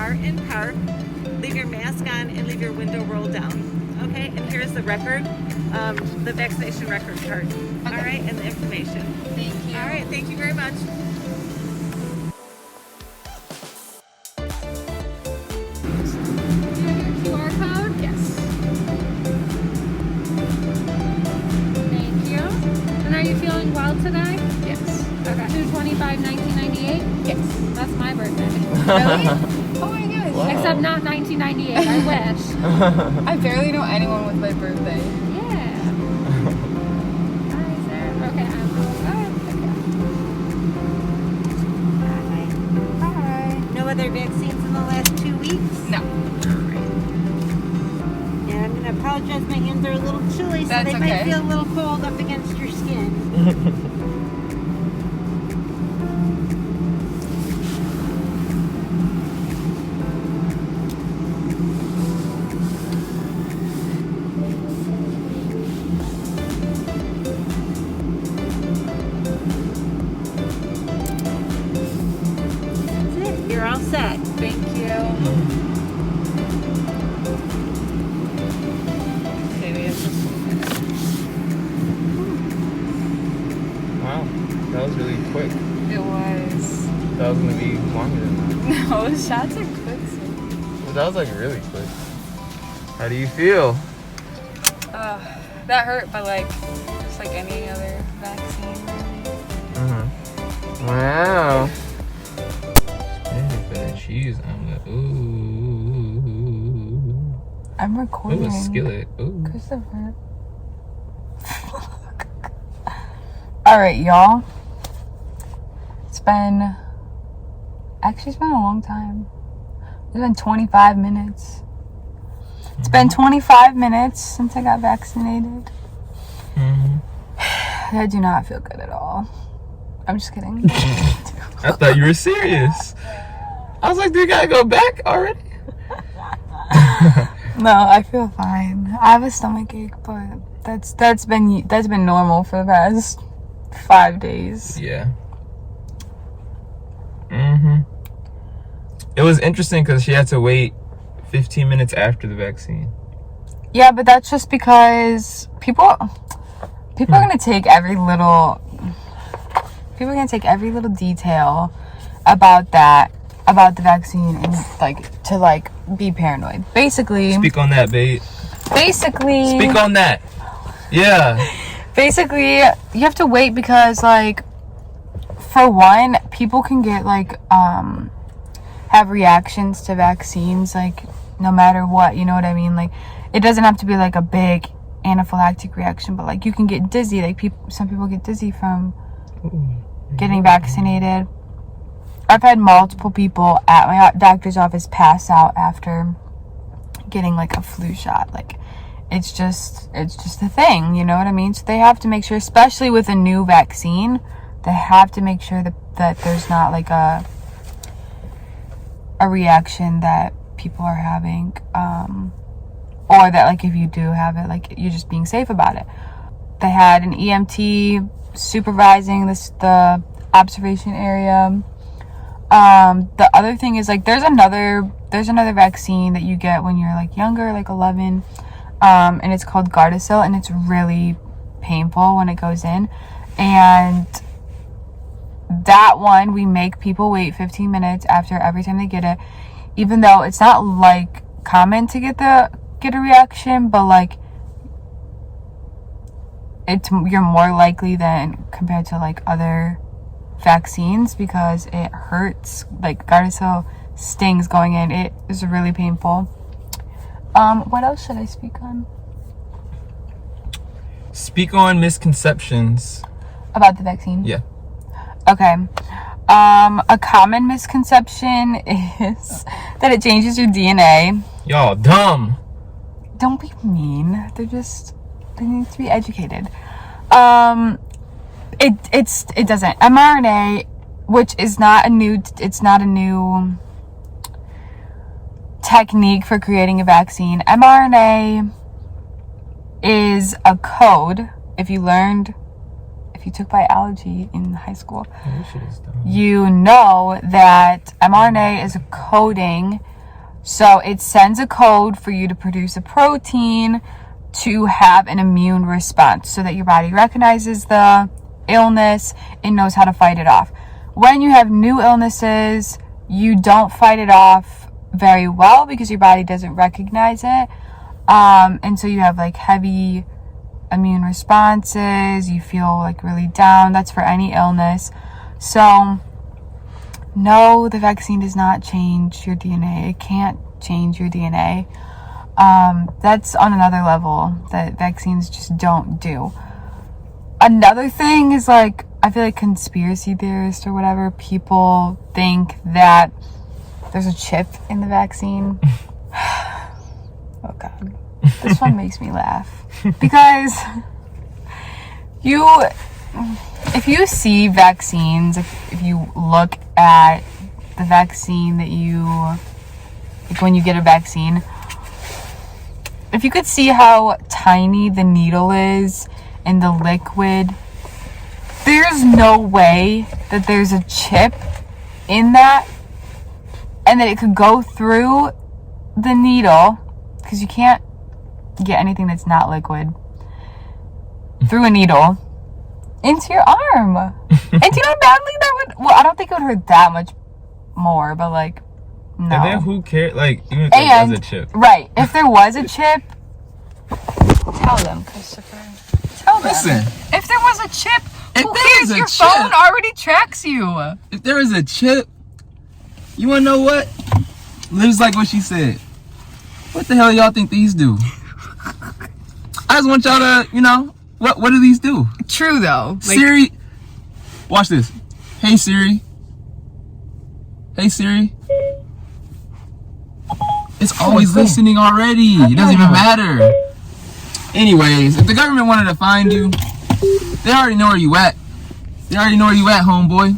car in park, leave your mask on, and leave your window rolled down. Okay, and here's the record, the vaccination record card. Okay. All right, and the information. Thank you. All right, thank you very much. QR code? Yes. Thank you. And are you feeling well today? Yes. Okay. 2/25/1998? Yes. That's my birthday. Really? Oh my gosh. Wow. Except not 1998. I wish. I barely know anyone with my birthday. Yeah. Hi, sir. Okay, I'm outside. Bye. No other vaccines in the last 2 weeks? No. Yeah, I'm gonna apologize. My hands are a little chilly, so That's they okay. might feel a little cold up against your skin. That's it. You're all set. Thank you. Okay, we have just 1 minute. Wow, that was really quick. It was. That was gonna be longer than that. No, shots are quick. But that was like really quick. How do you feel? That hurt, but like, just like any other vaccine. Wow. Ready for the cheese omelet. Ooh. I'm Ooh, recording. a skillet. Ooh. Christopher. Alright, y'all. It's been a long time. It's been 25 minutes. It's been 25 minutes since I got vaccinated. I do not feel good at all. I'm just kidding. I thought you were serious. I was like, do you gotta go back already? No, I feel fine. I have a stomach ache, but that's been normal for the past 5 days. Yeah. It was interesting because she had to wait 15 minutes after the vaccine. Yeah, but that's just because people are gonna take every little detail about the vaccine and to be paranoid. Basically, Speak on that, babe. Basically, Speak on that. Yeah. Basically, you have to wait because for one, people can get have reactions to vaccines no matter what, you know what I mean? It doesn't have to be a big anaphylactic reaction, but you can get dizzy. Some people get dizzy from getting vaccinated. I've had multiple people at my doctor's office pass out after getting a flu shot. It's just a thing, you know what I mean? So they have to make sure, especially with a new vaccine, they have to make sure that there's not a reaction that people are having, or that if you do have it, you're just being safe about it. They had an EMT supervising the observation area. The other thing is there's another vaccine that you get when you're younger, 11, and it's called Gardasil, and it's really painful when it goes in. And that one, we make people wait 15 minutes after every time they get it, even though it's not common to get a reaction, but you're more likely than compared to other vaccines because it hurts. Gardasil stings going in. It is really painful. What else should I speak on? Speak on misconceptions. About the vaccine? Yeah. Okay. A common misconception is that it changes your DNA. Y'all dumb. Don't be mean. They need to be educated. It doesn't. mRNA, which is not a new technique for creating a vaccine. mRNA is a code. If you took biology in high school, you know that mRNA is a coding So it sends a code for you to produce a protein to have an immune response so that your body recognizes the illness and knows how to fight it off. When you have new illnesses, you don't fight it off very well because your body doesn't recognize it. And so you have like heavy immune responses, you feel like really down. That's for any illness. So no, the vaccine does not change your DNA. It can't change your DNA. That's on another level that vaccines just don't do. Another thing is like, I feel like conspiracy theorists or whatever, people think that there's a chip in the vaccine. Oh God, this one makes me laugh because if you see vaccines, if you look at the vaccine that like when you get a vaccine, if you could see how tiny the needle is and the liquid, there's no way that there's a chip in that and that it could go through the needle, because you can't get anything that's not liquid through a needle into your arm. And do you know how badly that would, well, I don't think it would hurt that much more, but like, no. And then who cares? Like, even if there was a chip. Right, if there was a chip, tell them, Christopher. Tell them. Listen. If there was a chip, If who there cares? was a Your chip- phone already tracks you. If there was a chip, you wanna know what? Lives like what she said. What the hell y'all think these do? I just want y'all to, what do these do? True though. Siri, watch this. Hey Siri. Hey Siri. It's always listening already. It doesn't even matter. Anyways, if the government wanted to find you, they already know where you at. They already know where you at, homeboy.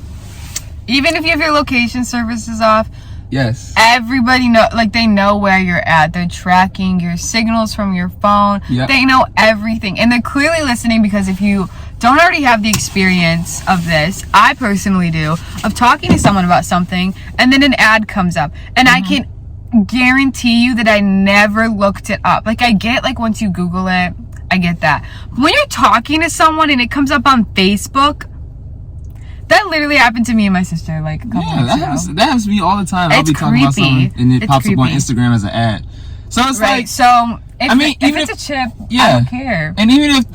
Even if you have your location services off, Yes. everybody they know where you're at. They're tracking your signals from your phone. Yep. They know everything, and they're clearly listening, because if you don't already have the experience of this, I personally do, of talking to someone about something and then an ad comes up, and I can guarantee you that I never looked it up. Like, I get, like, once you Google it, I get that. But when you're talking to someone and it comes up on Facebook, that literally happened to me and my sister like a couple Yeah, weeks ago. that happens to me all the time. I'll It's be talking about creepy. something and it It's pops up on creepy. Instagram as an ad. So it's Right. like, So if, I mean, if even it's a chip, I yeah. don't care. and even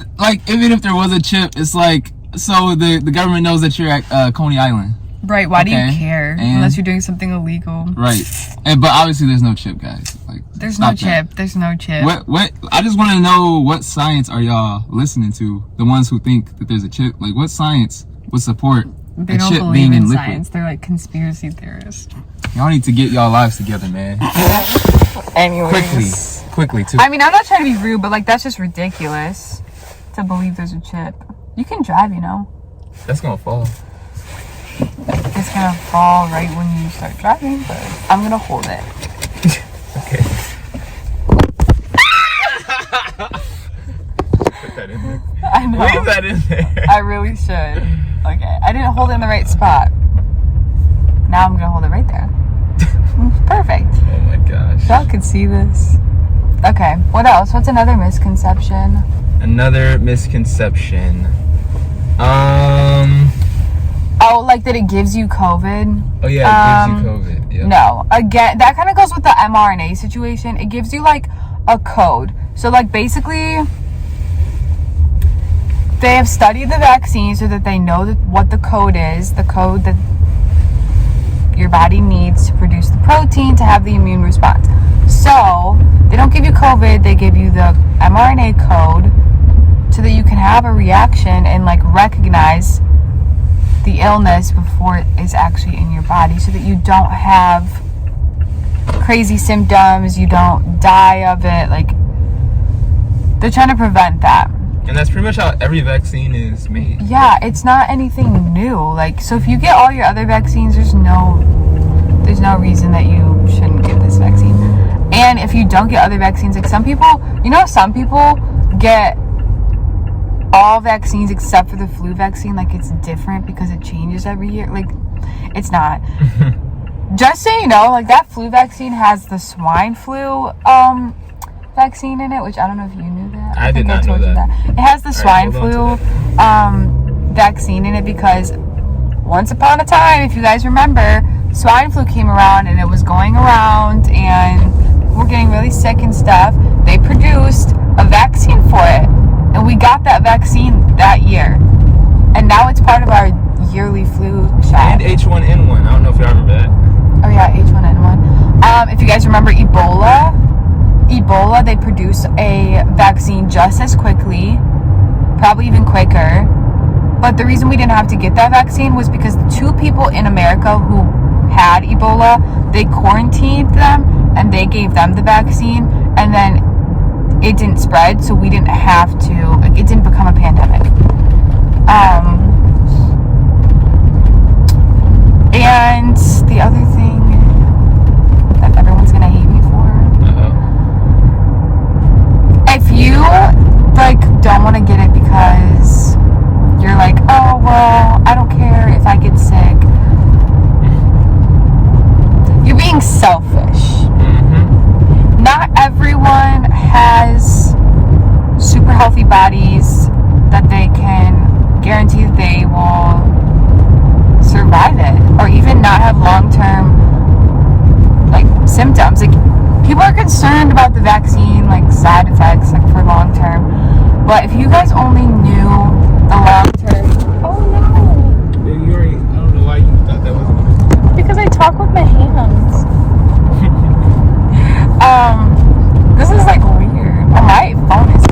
if there was a chip, it's like, so the government knows that you're at Coney Island. Right. Why do you Okay, care? and- Unless you're doing something illegal. Right. But obviously there's no chip, guys. Like, There's no stop that. chip. There's no chip. What I just want to know, what science are y'all listening to? The ones who think that there's a chip, like, what science would support They a don't chip believe being in in liquid? science. They're like conspiracy theorists. Y'all need to get y'all lives together, man. Anyways. Quickly too. I mean, I'm not trying to be rude, but like, that's just ridiculous to believe there's a chip. You can drive, That's gonna fall. It's gonna fall right when you start driving, but I'm gonna hold it. Okay. Put that in there. I know. Leave that in there. I really should. Okay. I didn't hold it in the right spot. Now I'm gonna hold it right there. Perfect. Oh my gosh. Y'all could see this. Okay. What else? What's another misconception? Another misconception. Oh, like that it gives you COVID? Oh yeah, it gives you COVID. Yeah. No. Again, that kind of goes with the mRNA situation. It gives you like a code. So like basically, they have studied the vaccine so that they know what the code is, the code that your body needs to produce the protein to have the immune response. So they don't give you COVID, they give you the mRNA code so that you can have a reaction and like recognize the illness before it is actually in your body, so that you don't have crazy symptoms, you don't die of it. Like, they're trying to prevent that. And that's pretty much how every vaccine is made. Yeah, it's not anything new. Like, so if you get all your other vaccines, there's no reason that you shouldn't get this vaccine. And if you don't get other vaccines, like some people get all vaccines except for the flu vaccine, like it's different because it changes every year. Like, it's not. just so you know, like that flu vaccine has the swine flu vaccine in it, which I don't know if you knew that. I did think not know told you that. It has the swine hold flu on vaccine in it because once upon a time, if you guys remember, swine flu came around and it was going around and we're getting really sick and stuff. They produced a vaccine for it and we got that vaccine that year. And now it's part of our yearly flu shot. And H1N1. I don't know if y'all remember that. Oh yeah, H1N1. If you guys remember Ebola, they produced a vaccine just as quickly, probably even quicker. But the reason we didn't have to get that vaccine was because the 2 people in America who had Ebola, they quarantined them and they gave them the vaccine, and then it didn't spread, so we didn't have to, like, it didn't become a pandemic. And the other thing that everyone's gonna hate me for, if you like don't want to get it because you're like, oh well, I don't care if I get sick, you're being selfish. Not everyone has super healthy bodies that they can guarantee that they will survive it, or even not have long-term like symptoms. Like, people are concerned about the vaccine, like side effects, like for long-term, but if you guys only knew the long-term, oh no, Baby, I don't know why you thought that was because I talk with my hands. This is like weird. Oh, my phone is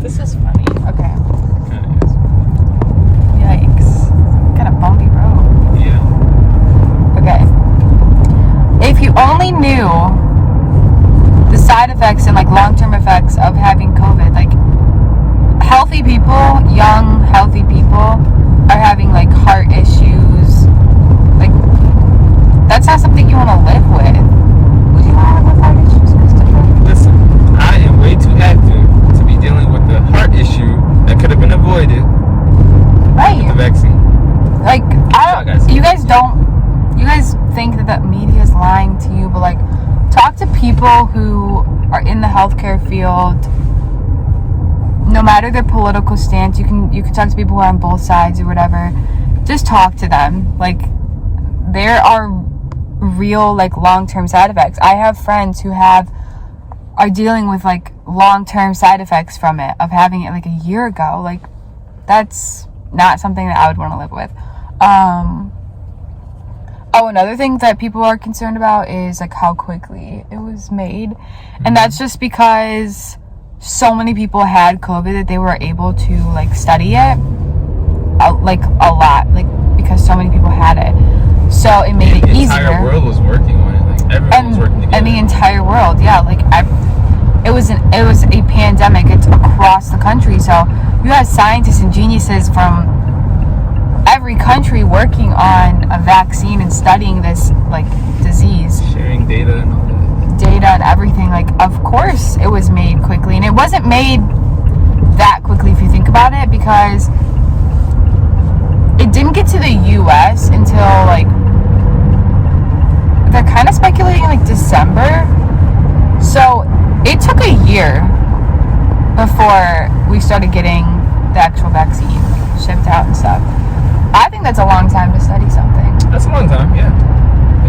this is funny. Okay. Yikes. Got a bumpy road. Yeah. Okay. If you only knew the side effects and like long-term effects of having COVID, like healthy people, young, healthy people are having like heart issues. Like, that's not something you want to live with. Would you want to live with heart issues, Christopher? Listen, I am way too active to be dealing with the heart issue that could have been avoided Right. with the vaccine. Like, you guys think that the media is lying to you, but like, talk to people who are in the healthcare field. No matter their political stance, you can talk to people who are on both sides or whatever. Just talk to them. Like, there are real like long-term side effects. I have friends who are dealing with like long-term side effects from it, of having it like a year ago. Like, that's not something that I would want to live with. Another thing that people are concerned about is like how quickly it was made. And that's just because so many people had COVID that they were able to like study it like a lot, like because so many people had it. So it made it easier. The entire world was working on it. Like, everyone was working together. And the entire world, yeah. Like, it was a pandemic. It's across the country. So you have scientists and geniuses from every country working on a vaccine and studying this like disease. Sharing data and all that. Data and everything. Like, of course it was made quickly. And it wasn't made that quickly if you think about it, because it didn't get to the US until like, they're kind of speculating like December. So it took a year before we started getting the actual vaccine shipped out and stuff. I think that's a long time to study something. That's a long time, yeah.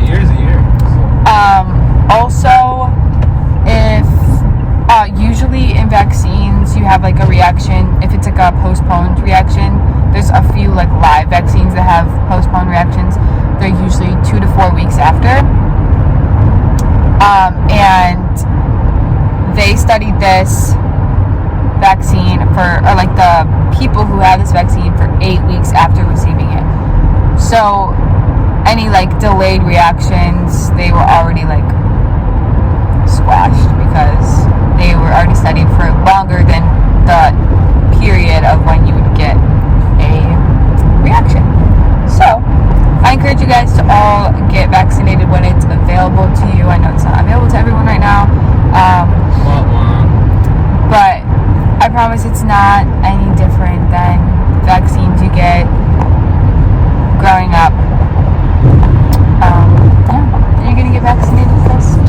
A year is a year. So. Also, if usually in vaccines you have like a reaction, if it's like a postponed reaction, there's a few like live vaccines that have postponed reactions. They're usually 2 to 4 weeks after. And they studied this vaccine or like the people who had this vaccine for 8 weeks after receiving it. So any like delayed reactions, they were already like squashed because they were already studied for longer than the period of when you would get a reaction. So I encourage you guys to all get vaccinated when it's available to you. I know it's not available to everyone right now, but I promise it's not any different than vaccines you get growing up. Yeah. Are you gonna get vaccinated, Chris?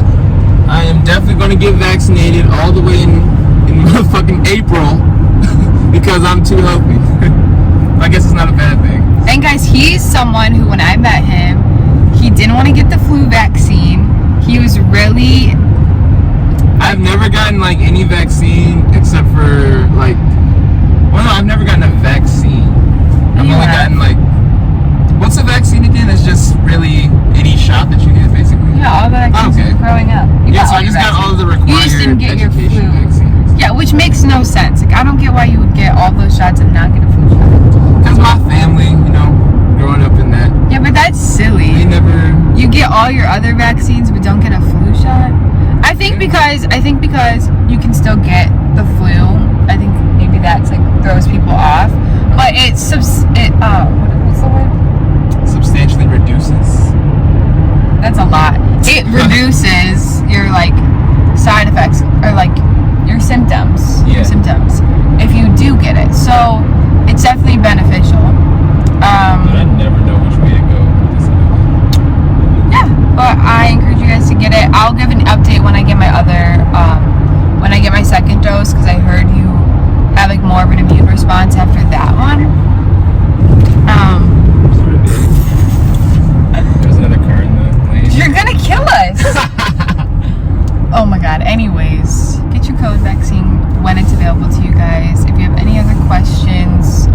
I am definitely going to get vaccinated all the way in motherfucking April because I'm too healthy. I guess it's not a bad thing. And guys, he's someone who, when I met him, he didn't want to get the flu vaccine. He was really... I've never gotten like any vaccine except for like, well, no, I've never gotten a vaccine. I've only gotten like, what's a vaccine again? It's just really any shot that you get, basically. Yeah, all the vaccines growing up. Yeah, so I just got all the required You just didn't get your flu. vaccines. Yeah, which makes no sense. Like, I don't get why you would get all those shots and not get a flu shot. Because my family, you know, growing up in that. Yeah, but that's silly. They never. You get all your other vaccines but don't get a flu shot? I think because you can still get the flu. I think maybe that's like throws people off. But what's the word? Substantially reduces. That's a lot. It reduces your like side effects or like your symptoms. Yeah. Your symptoms if you do get it. So it's definitely beneficial. But I never know which way to go with this. Yeah, but I encourage you guys to get it. I'll give an update when I get my when I get my second dose, because I heard you have like more of an immune response after that one. There's another car in the lane. You're gonna kill us. Oh my god. Anyways, get your COVID vaccine when it's available to you guys. If you have any other questions